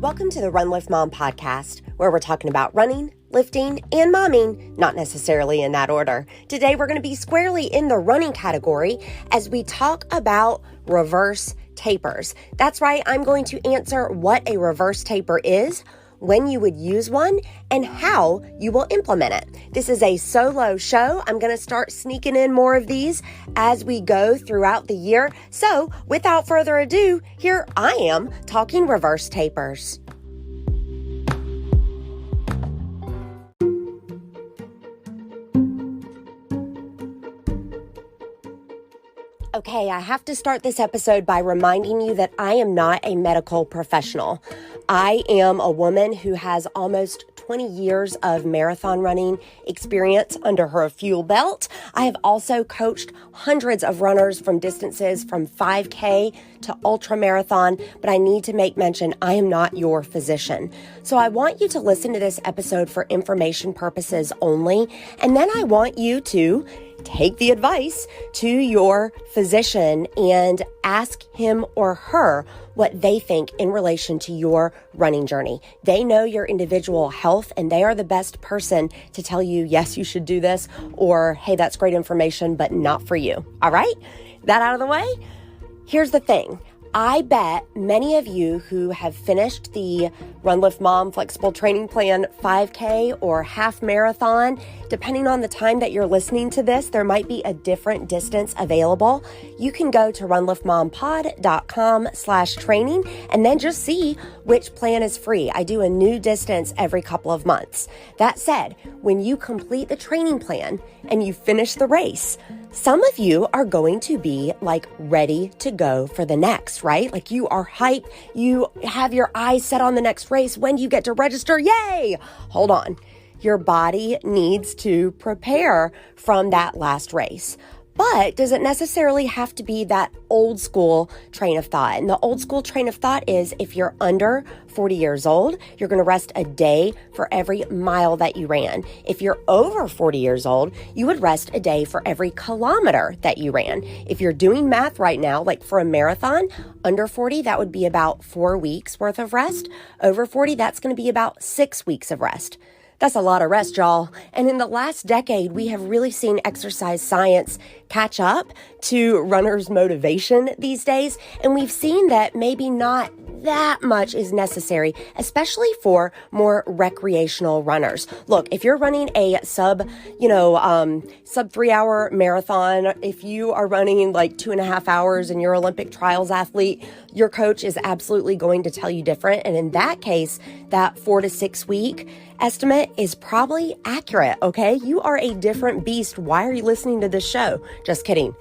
Welcome to the Run Lift Mom podcast, where we're talking about running, lifting, and momming, not necessarily in that order. Today, we're going to be squarely in the running category as we talk about reverse tapers. That's right, I'm going to answer what a reverse taper is, when you would use one, and how you will implement it. This is a solo show. I'm going to start sneaking in more of these as we go throughout the year. So without further ado, here I am talking reverse tapers. Okay, I have to start this episode by reminding you that I am not a medical professional. I am a woman who has almost 20 years of marathon running experience under her fuel belt. I have also coached hundreds of runners from distances from 5K to ultra marathon, but I need to make mention I am not your physician. So I want you to listen to this episode for information purposes only, and then I want you to take the advice to your physician and ask him or her what they think in relation to your running journey. They know your individual health, and they are the best person to tell you, yes, you should do this, or hey, that's great information, but not for you. All right? That out of the way? Here's the thing. I bet many of you who have finished the Run Lift Mom Flexible Training Plan 5K or half marathon, depending on the time that you're listening to this, there might be a different distance available. You can go to runliftmompod.com/training and then just see which plan is free. I do a new distance every couple of months. That said, when you complete the training plan and you finish the race, some of you are going to be like ready to go for the next, right? Like you are hyped. You have your eyes set on the next race. When do you get to register? Yay! Hold on. Your body needs to prepare from that last race. But does it necessarily have to be that old school train of thought? And the old school train of thought is if you're under 40 years old, you're going to rest a day for every mile that you ran. If you're over 40 years old, you would rest a day for every kilometer that you ran. If you're doing math right now, like for a marathon, under 40, that would be about 4 weeks worth of rest. Over 40, that's going to be about 6 weeks of rest. That's a lot of rest, y'all. And in the last decade, we have really seen exercise science catch up to runners' motivation these days. And we've seen that maybe not that much is necessary, especially for more recreational runners. Look, if you're running a sub 3 hour marathon, if you are running like 2.5 hours and you're an Olympic trials athlete, your coach is absolutely going to tell you different. And in that case, that 4 to 6 week estimate is probably accurate, okay? You are a different beast. Why are you listening to this show? Just kidding,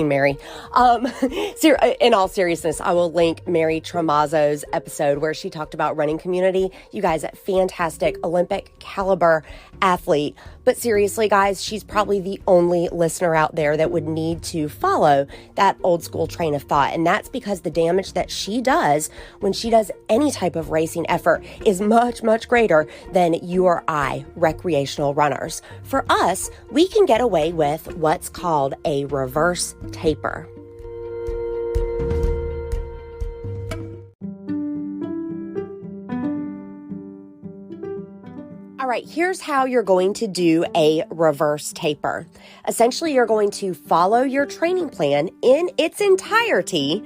Mary. In all seriousness, I will link Mary Tremazzo's episode where she talked about running community. You guys, a fantastic Olympic caliber athlete. But seriously, guys, she's probably the only listener out there that would need to follow that old school train of thought. And that's because the damage that she does when she does any type of racing effort is much, much greater than you or I, recreational runners. For us, we can get away with what's called a reverse taper. All right, here's how you're going to do a reverse taper. Essentially, you're going to follow your training plan in its entirety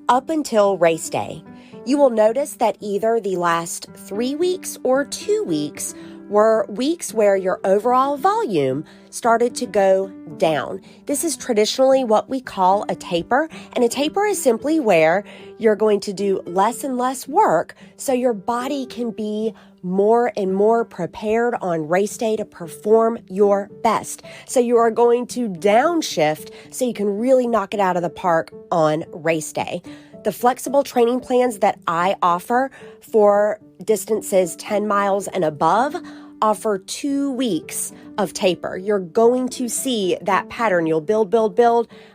up until race day. You will notice that either the last 3 weeks or 2 weeks were weeks where your overall volume started to go down. This is traditionally what we call a taper, and a taper is simply where you're going to do less and less work so your body can be more and more prepared on race day to perform your best. So you are going to downshift so you can really knock it out of the park on race day. The flexible training plans that I offer for distances 10 miles and above offer 2 weeks of taper. You're going to see that pattern. You'll build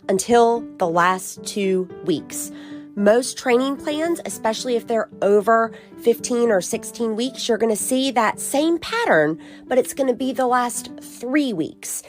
until the last 2 weeks. Most training plans, especially if they're over 15 or 16 weeks, you're going to see that same pattern, but it's going to be the last 3 weeks.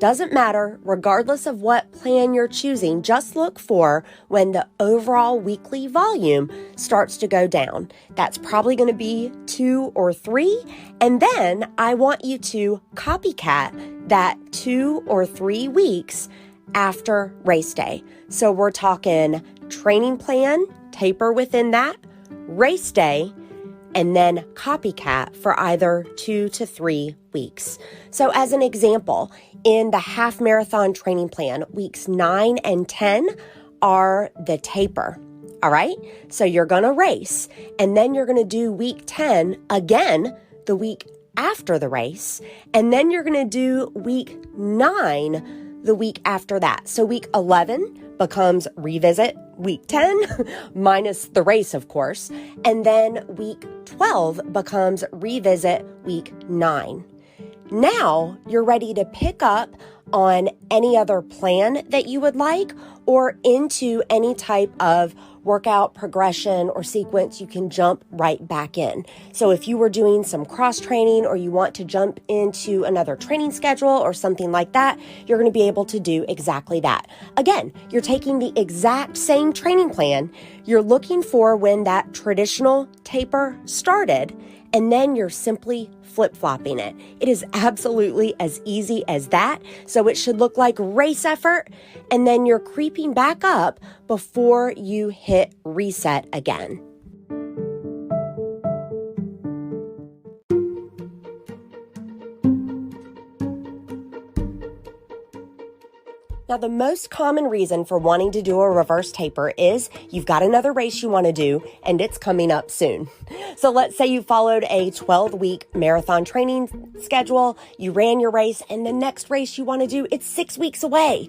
Doesn't matter, regardless of what plan you're choosing, just look for when the overall weekly volume starts to go down. That's probably going to be 2 or 3. And then I want you to copycat that 2 or 3 weeks after race day. So we're talking training plan, taper within that, race day, and then copycat for either 2 to 3 weeks. So as an example, in the half marathon training plan, weeks 9 and 10 are the taper. All right. So you're going to race, and then you're going to do week 10 again the week after the race. And then you're going to do week 9 the week after that. So week 11 becomes revisit week 10 minus the race, of course. And then week 12 becomes revisit week 9. Now you're ready to pick up on any other plan that you would like, or into any type of workout progression or sequence you can jump right back in. So if you were doing some cross training, or you want to jump into another training schedule or something like that, you're going to be able to do exactly that. Again, you're taking the exact same training plan. You're looking for when that traditional taper started, and then you're simply flip-flopping it. It is absolutely as easy as that. So it should look like race effort, and then you're creeping back up before you hit reset again. Now, the most common reason for wanting to do a reverse taper is you've got another race you want to do, and it's coming up soon. So let's say you followed a 12-week marathon training schedule, you ran your race, and the next race you want to do, it's 6 weeks away.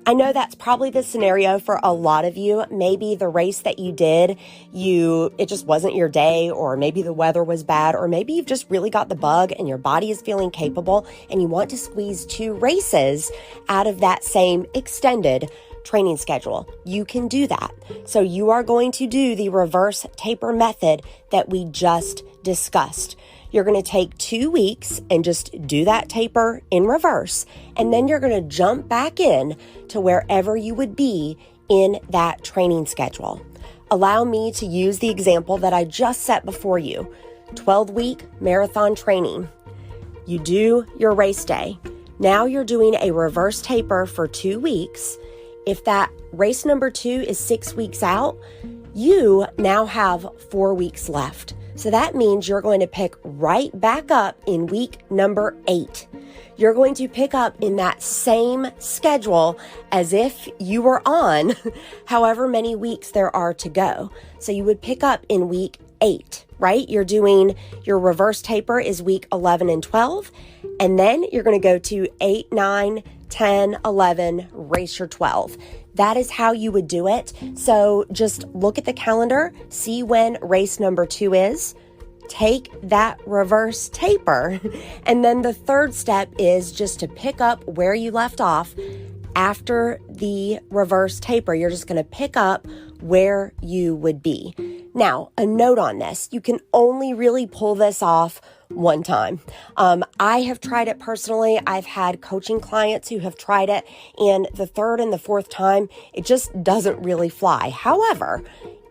I know that's probably the scenario for a lot of you. Maybe the race that you did, it just wasn't your day, or maybe the weather was bad, or maybe you've just really got the bug and your body is feeling capable and you want to squeeze 2 races out of that same extended training schedule. You can do that. So you are going to do the reverse taper method that we just discussed. You're going to take 2 weeks and just do that taper in reverse. And then you're going to jump back in to wherever you would be in that training schedule. Allow me to use the example that I just set before you. 12-week marathon training. You do your race day. Now you're doing a reverse taper for 2 weeks. If that race number 2 is 6 weeks out, you now have 4 weeks left. So that means you're going to pick right back up in week number 8. You're going to pick up in that same schedule as if you were on however many weeks there are to go. So you would pick up in week 8, right? You're doing your reverse taper is week 11 and 12. And then you're going to go to 8, 9, 10, 11, race your 12. That is how you would do it. So just look at the calendar, see when race number 2 is, take that reverse taper. And then the third step is just to pick up where you left off after the reverse taper. You're just going to pick up where you would be. Now, a note on this, you can only really pull this off one time. I have tried it personally. I've had coaching clients who have tried it, and the third and the fourth time, it just doesn't really fly. However,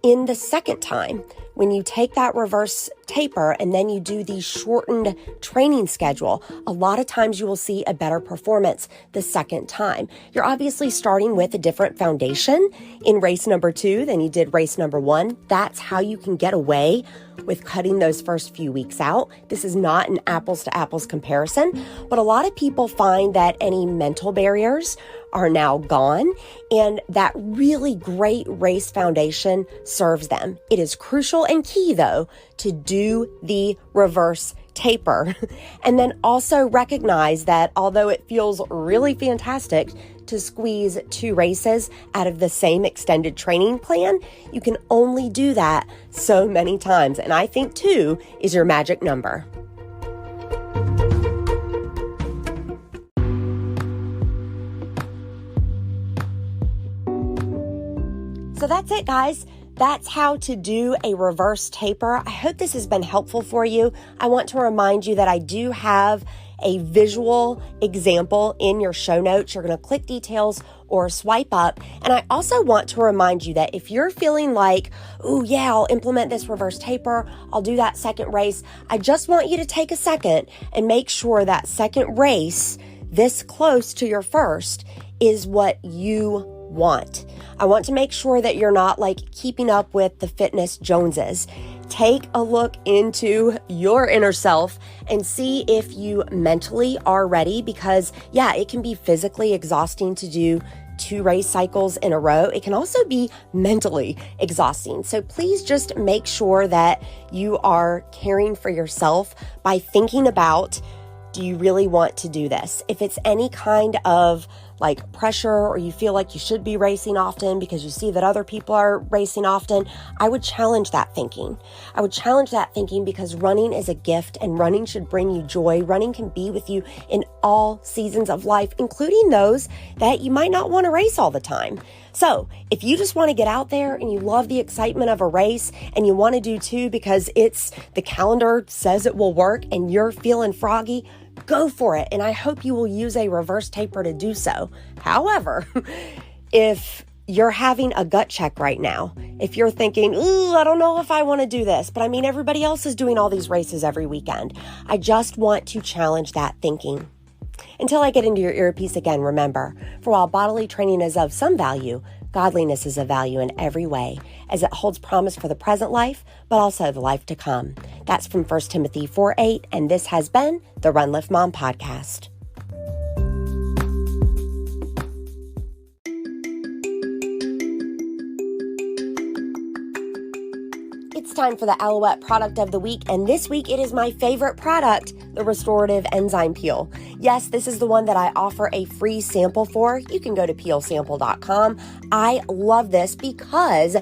in the second time, when you take that reverse taper and then you do the shortened training schedule, a lot of times you will see a better performance the second time. You're obviously starting with a different foundation in race number 2 than you did race number 1. That's how you can get away with cutting those first few weeks out. This is not an apples to apples comparison, but a lot of people find that any mental barriers are now gone, and that really great race foundation serves them. It is crucial and key, though, to do the reverse taper. And then also recognize that although it feels really fantastic to squeeze 2 races out of the same extended training plan, you can only do that so many times. And I think 2 is your magic number. So that's it, guys. That's how to do a reverse taper. I hope this has been helpful for you. I want to remind you that I do have a visual example in your show notes. You're going to click details or swipe up. And I also want to remind you that if you're feeling like, oh yeah, I'll implement this reverse taper, I'll do that second race, I just want you to take a second and make sure that second race this close to your first is what you want. I want to make sure that you're not like keeping up with the fitness Joneses. Take a look into your inner self and see if you mentally are ready, because yeah, it can be physically exhausting to do 2 race cycles in a row. It can also be mentally exhausting. So please just make sure that you are caring for yourself by thinking about, do you really want to do this? If it's any kind of like pressure, or you feel like you should be racing often because you see that other people are racing often, I would challenge that thinking. I would challenge that thinking because running is a gift and running should bring you joy. Running can be with you in all seasons of life, including those that you might not want to race all the time. So if you just want to get out there and you love the excitement of a race and you want to do 2 because the calendar says it will work and you're feeling froggy, go for it. And I hope you will use a reverse taper to do so. However, if you're having a gut check right now, if you're thinking, ooh, I don't know if I want to do this, but I mean, everybody else is doing all these races every weekend, I just want to challenge that thinking. Until I get into your earpiece again, remember, for while bodily training is of some value, godliness is of value in every way, as it holds promise for the present life, but also the life to come. That's from 1 Timothy 4:8, and this has been the Run Lift Mom Podcast. It's time for the Alouette product of the week, and this week it is my favorite product, the Restorative Enzyme Peel. Yes, this is the one that I offer a free sample for. You can go to peelsample.com. I love this because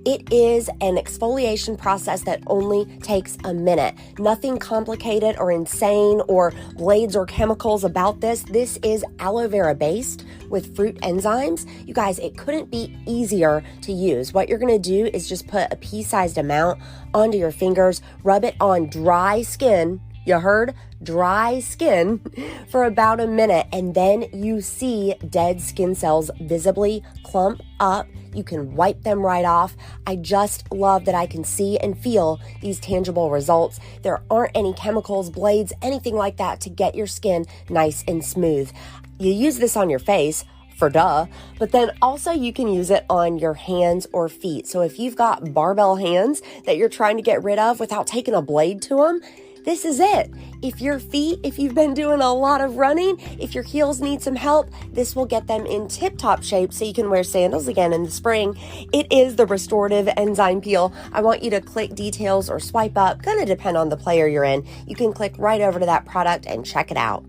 it is an exfoliation process that only takes a minute. Nothing complicated or insane or blades or chemicals about this. This is aloe vera based with fruit enzymes. You guys, it couldn't be easier to use. What you're going to do is just put a pea-sized amount onto your fingers, rub it on dry skin. You heard? Dry skin for about a minute, and then you see dead skin cells visibly clump up. You can wipe them right off. I just love that I can see and feel these tangible results. There aren't any chemicals, blades, anything like that to get your skin nice and smooth. You use this on your face, for duh, but then also you can use it on your hands or feet. So if you've got barbell hands that you're trying to get rid of without taking a blade to them, this is it. If your feet, if you've been doing a lot of running, if your heels need some help, this will get them in tip-top shape so you can wear sandals again in the spring. It is the Restorative Enzyme Peel. I want you to click details or swipe up. Gonna depend on the player you're in. You can click right over to that product and check it out.